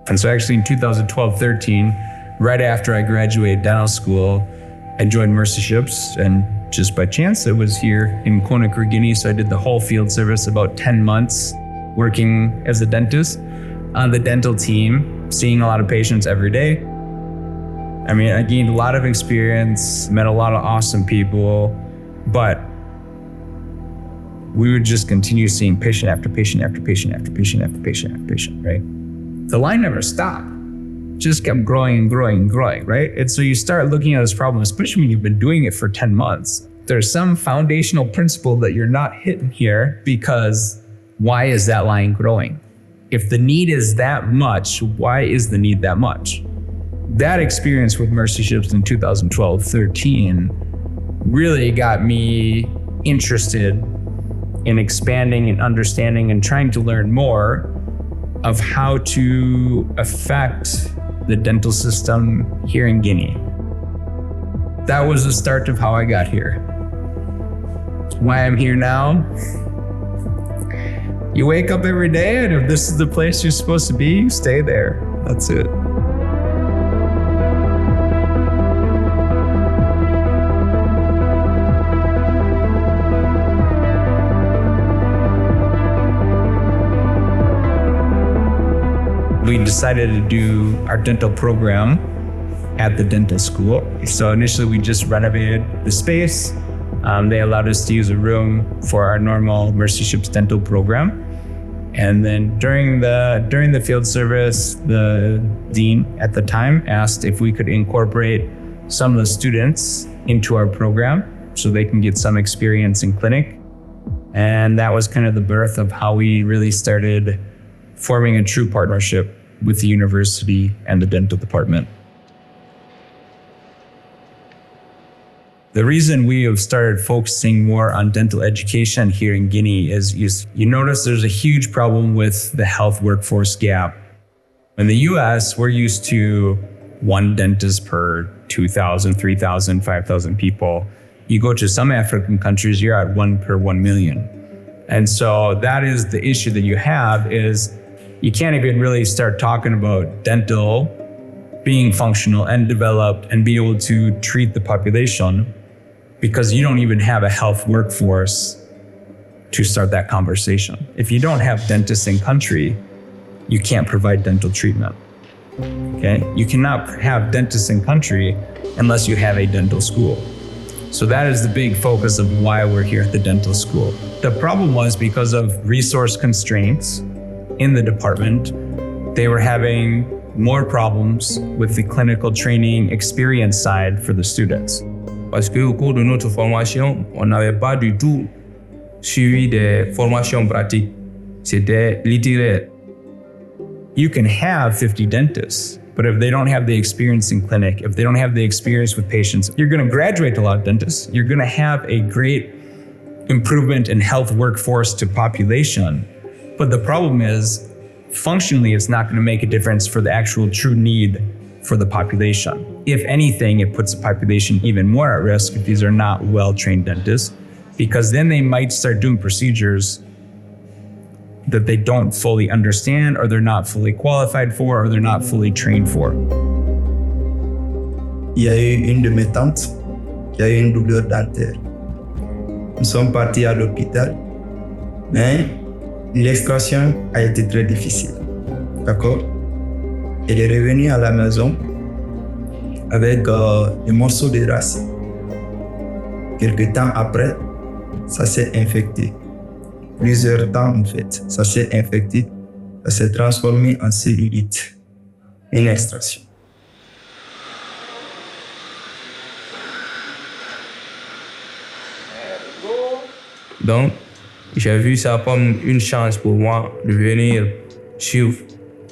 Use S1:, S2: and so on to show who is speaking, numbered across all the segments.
S1: And so actually in 2012-13, right after I graduated dental school, I joined Mercy Ships, and just by chance, I was here in Conakry, Guinea. So I did the whole field service, about 10 months working as a dentist on the dental team, seeing a lot of patients every day. I mean, I gained a lot of experience, met a lot of awesome people, but we would just continue seeing patient after patient after patient after patient after patient after patient, right? The line never stopped, just kept growing and growing and growing, right? And so you start looking at this problem, especially when you've been doing it for 10 months. There's some foundational principle that you're not hitting here, because why is that line growing? If the need is that much, why is the need that much? That experience with Mercy Ships in 2012-13 really got me interested in expanding and understanding and trying to learn more of how to affect the dental system here in Guinea. That was the start of how I got here. Why I'm here now? You wake up every day, and if this is the place you're supposed to be, you stay there. That's it. We decided to do our dental program at the dental school. So initially we just renovated the space. They allowed us to use a room for our normal Mercy Ships dental program. And then during the field service, the dean at the time asked if we could incorporate some of the students into our program so they can get some experience in clinic. And that was kind of the birth of how we really started forming a true partnership with the university and the dental department. The reason we have started focusing more on dental education here in Guinea is you notice there's a huge problem with the health workforce gap. In the US, we're used to one dentist per 2,000, 3,000, 5,000 people. You go to some African countries, you're at 1 per 1 million. And so that is the issue that you have, is you can't even really start talking about dental being functional and developed and be able to treat the population, because you don't even have a health workforce to start that conversation. If you don't have dentists in country, you can't provide dental treatment, okay? You cannot have dentists in country unless you have a dental school. So that is the big focus of why we're here at the dental school. The problem was, because of resource constraints in the department, they were having more problems with the clinical training experience side for the students.
S2: Parce qu'au cours de notre formation, on n'avait pas du tout suivi des formations pratiques. C'était littéraire.
S1: You can have 50 dentists, but if they don't have the experience in clinic, if they don't have the experience with patients, you're going to graduate a lot of dentists. You're going to have a great improvement in health workforce to population. But the problem is, functionally, it's not going to make a difference for the actual true need for the population. If anything, it puts the population even more at risk if these are not well-trained dentists, because then they might start doing procedures that they don't fully understand, or they're not fully qualified for, or they're not fully trained for.
S3: Il y a eu une de mes tantes qui a eu une douleur dentaire. Nous sommes partis à l'hôpital, mais l'extraction a été très difficile. D'accord? Elle est revenue à la maison avec des morceaux de racines. Quelque temps après, ça s'est infecté. Plusieurs temps en fait, ça s'est infecté, ça s'est transformé en cellulite, une extraction.
S2: Donc, j'ai vu ça comme une chance pour moi de venir suivre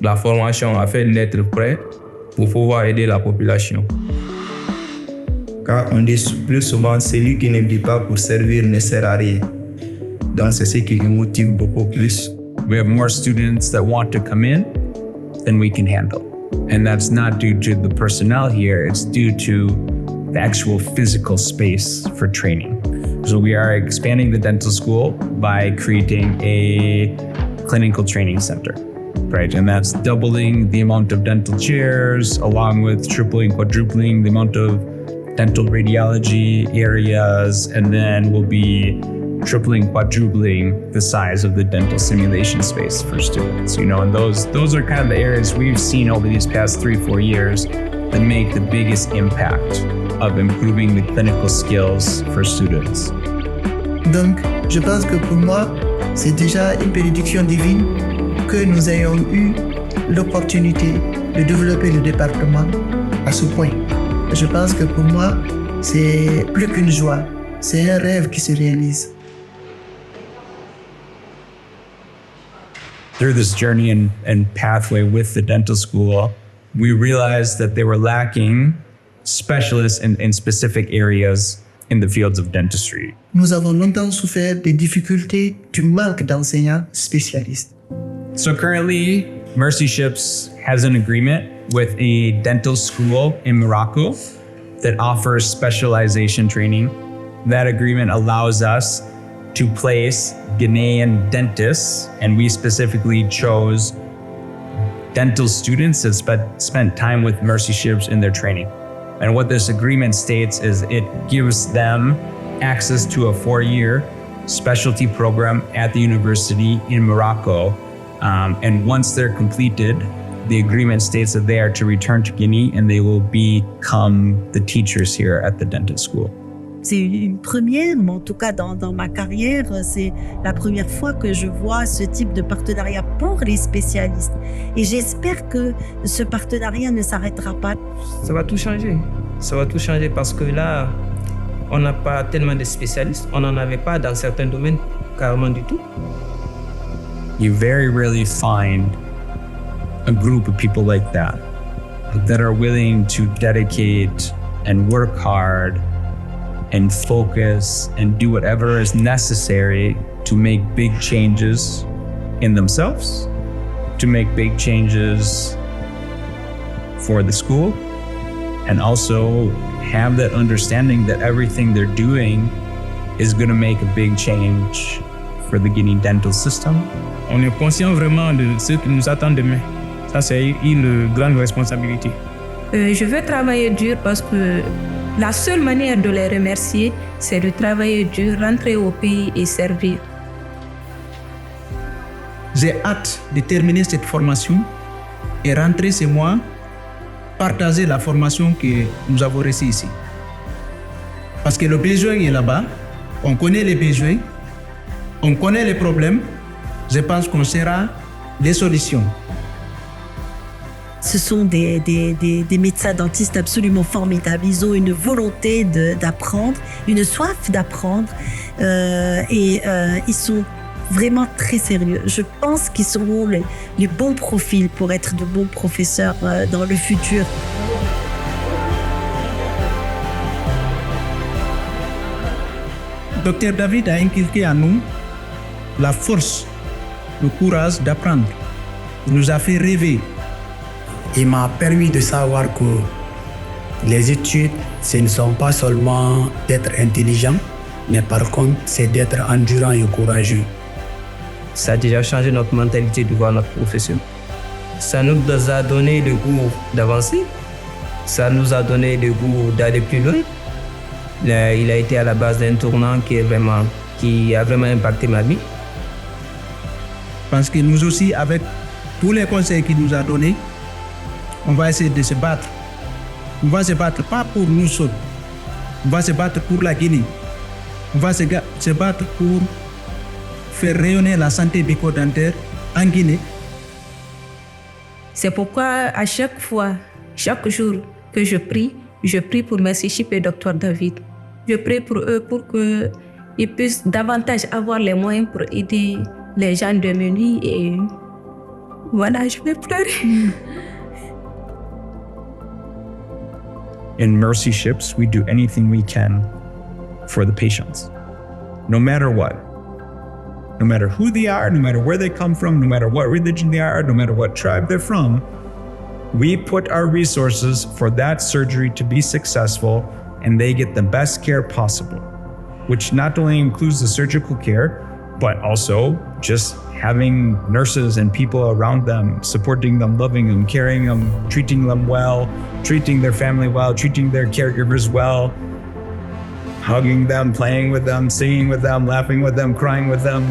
S2: la formation afin d'être prêt pour pouvoir aider la population.
S3: Car on dit plus souvent, celui qui ne vit pas pour servir ne sert à rien. Donc c'est ce qui nous motive beaucoup plus.
S1: We have more students that want to come in than we can handle. And that's not due to the personnel here, it's due to the actual physical space for training. So we are expanding the dental school by creating a clinical training center. right? And that's doubling the amount of dental chairs, along with tripling, quadrupling the amount of dental radiology areas, and then we'll be tripling, quadrupling the size of the dental simulation space for students. And those are kind of the areas we've seen over these past 3-4 years that make the biggest impact of improving the clinical skills for students.
S4: Donc, je pense que pour moi, c'est déjà une bénédiction divine que nous ayons eu l'opportunité de développer le département à ce point. Je pense que pour moi, c'est plus qu'une joie, c'est un rêve qui se réalise.
S1: Through this journey and pathway with the dental school, we realized that they were lacking specialists in specific areas in the fields of dentistry.
S4: Nous avons longtemps souffert des difficultés du manque d'enseignants spécialistes.
S1: So currently, Mercy Ships has an agreement with a dental school in Morocco that offers specialization training. That agreement allows us to place Ghanaian dentists, and we specifically chose dental students that spent time with Mercy Ships in their training. And what this agreement states is it gives them access to a 4-year specialty program at the university in Morocco. And once they're completed, the agreement states that they are to return to Guinea and they will become the teachers here at the dental school.
S5: C'est une première, mais en tout cas dans ma carrière, c'est la première fois que je vois ce type de partenariat pour les spécialistes. Et j'espère que ce partenariat ne s'arrêtera pas.
S2: Ça va tout changer. Ça va tout changer parce que là, on n'a pas tellement de spécialistes. On n'en avait pas dans certains domaines, carrément du tout.
S1: You very rarely find a group of people like that are willing to dedicate and work hard and focus and do whatever is necessary to make big changes in themselves, to make big changes for the school, and also have that understanding that everything they're doing is going to make a big change for the Guinea dental system.
S2: On est conscient vraiment de ce qui nous attend demain. Ça, c'est une grande responsabilité.
S6: Je veux travailler dur parce que la seule manière de les remercier, c'est de travailler dur, rentrer au pays et servir.
S4: J'ai hâte de terminer cette formation et rentrer chez moi, partager la formation que nous avons reçue ici. Parce que le besoin est là-bas, on connaît les besoins, on connaît les problèmes, je pense qu'on saura les solutions.
S5: Ce sont des médecins dentistes absolument formidables. Ils ont une volonté d'apprendre, une soif d'apprendre et ils sont vraiment très sérieux. Je pense qu'ils seront les bons profils pour être de bons professeurs dans le futur.
S4: Dr David a inculqué à nous la force, le courage d'apprendre. Il nous a fait rêver.
S7: Il m'a permis de savoir que les études, ce ne sont pas seulement d'être intelligent, mais par contre, c'est d'être endurant et courageux.
S2: Ça a déjà changé notre mentalité de voir notre profession. Ça nous a donné le goût d'avancer. Ça nous a donné le goût d'aller plus loin. Là, il a été à la base d'un tournant qui a vraiment impacté ma vie.
S4: Parce que nous aussi, avec tous les conseils qu'il nous a donnés, on va essayer de se battre. On va se battre pas pour nous seuls. On va se battre pour la Guinée. On va se battre pour faire rayonner la santé bucco-dentaire en Guinée.
S6: C'est pourquoi à chaque fois, chaque jour que je prie pour Mercy Ships et Dr David. Je prie pour eux pour qu'ils puissent davantage avoir les moyens pour aider les gens démunis et voilà, je vais pleurer.
S1: In Mercy Ships, we do anything we can for the patients, no matter what. No matter who they are, no matter where they come from, no matter what religion they are, no matter what tribe they're from, we put our resources for that surgery to be successful and they get the best care possible, which not only includes the surgical care, but also just having nurses and people around them, supporting them, loving them, caring them, treating them well, treating their family well, treating their caregivers well, hugging them, playing with them, singing with them, laughing with them, crying with them.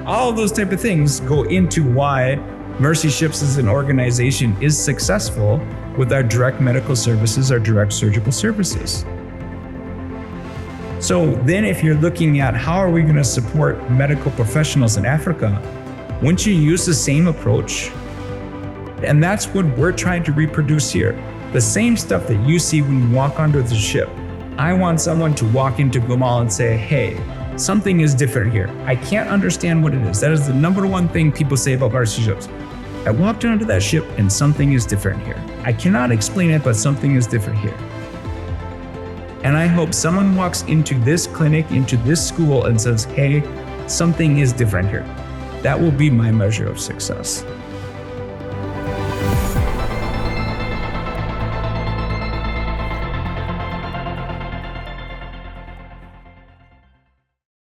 S1: All of those type of things go into why Mercy Ships as an organization is successful with our direct medical services, our direct surgical services. So then if you're looking at how are we going to support medical professionals in Africa, wouldn't you use the same approach? And that's what we're trying to reproduce here. The same stuff that you see when you walk onto the ship. I want someone to walk into Gumal and say, hey, something is different here. I can't understand what it is. That is the number one thing people say about Mercy Ships. I walked onto that ship and something is different here. I cannot explain it, but something is different here. And I hope someone walks into this clinic, into this school and says, hey, something is different here. That will be my measure of success.